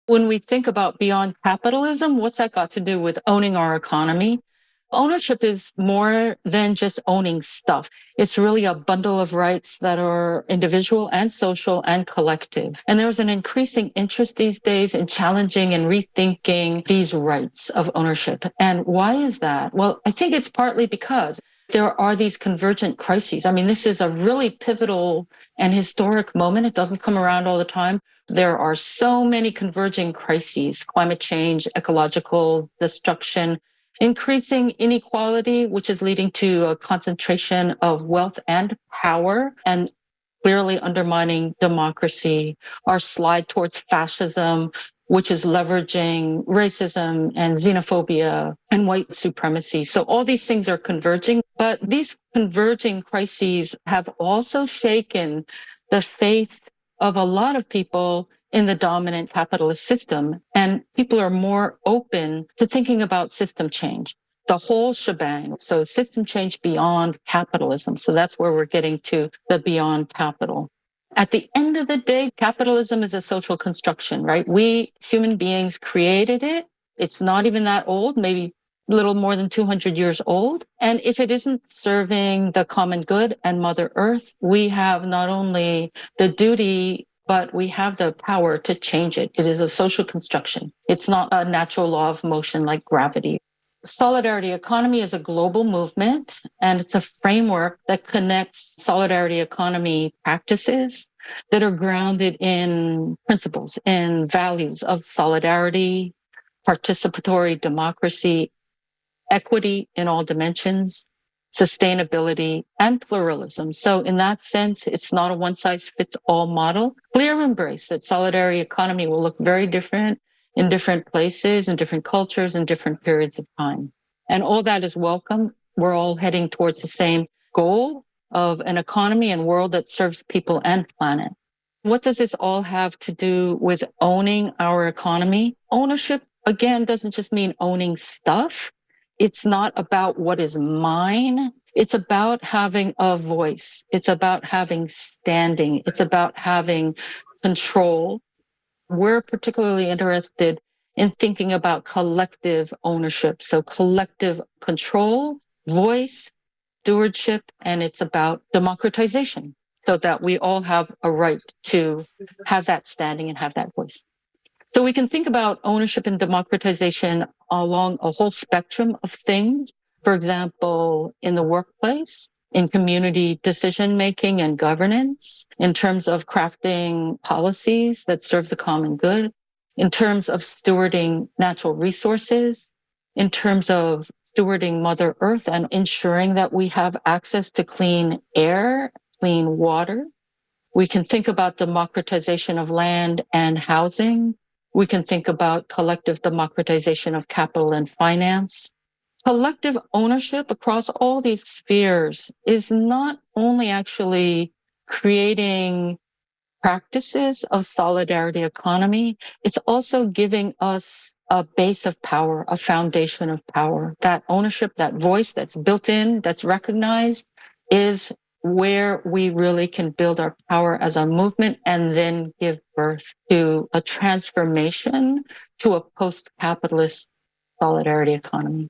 When we think about beyond capitalism, what's that got to do with owning our economy? Ownership is more than just owning stuff. It's really a bundle of rights that are individual and social and collective. And there's an increasing interest these days in challenging and rethinking these rights of ownership. And why is that? Well, I think it's partly because there are these convergent crises. I mean, this is a really pivotal and historic moment. It doesn't come around all the time. There are so many converging crises: climate change, ecological destruction, increasing inequality, which is leading to a concentration of wealth and power, and clearly undermining democracy, our slide towards fascism, which is leveraging racism and xenophobia and white supremacy. So all these things are converging, but these converging crises have also shaken the faith of a lot of people in the dominant capitalist system. And people are more open to thinking about system change, the whole shebang. So system change beyond capitalism. So that's where we're getting to the beyond capital. At the end of the day, capitalism is a social construction, right? We human beings created it. It's not even that old, maybe a little more than 200 years old. And if it isn't serving the common good and Mother Earth, we have not only the duty, but we have the power to change it. It is a social construction. It's not a natural law of motion like gravity. Solidarity economy is a global movement, and it's a framework that connects solidarity economy practices that are grounded in principles and values of solidarity, participatory democracy, equity in all dimensions, sustainability, and pluralism. So in that sense, it's not a one-size-fits-all model. Clear embrace that solidarity economy will look very different in different places, in different cultures, in different periods of time. And all that is welcome. We're all heading towards the same goal of an economy and world that serves people and planet. What does this all have to do with owning our economy? Ownership, again, doesn't just mean owning stuff. It's not about what is mine. It's about having a voice. It's about having standing. It's about having control. We're particularly interested in thinking about collective ownership. So collective control, voice, stewardship, and it's about democratization so that we all have a right to have that standing and have that voice. So we can think about ownership and democratization along a whole spectrum of things. For example, in the workplace, in community decision-making and governance, in terms of crafting policies that serve the common good, in terms of stewarding natural resources, in terms of stewarding Mother Earth and ensuring that we have access to clean air, clean water. We can think about democratization of land and housing. We can think about collective democratization of capital and finance. Collective ownership across all these spheres is not only actually creating practices of solidarity economy, it's also giving us a base of power, a foundation of power. That ownership, that voice that's built in, that's recognized, is where we really can build our power as a movement and then give birth to a transformation to a post-capitalist solidarity economy.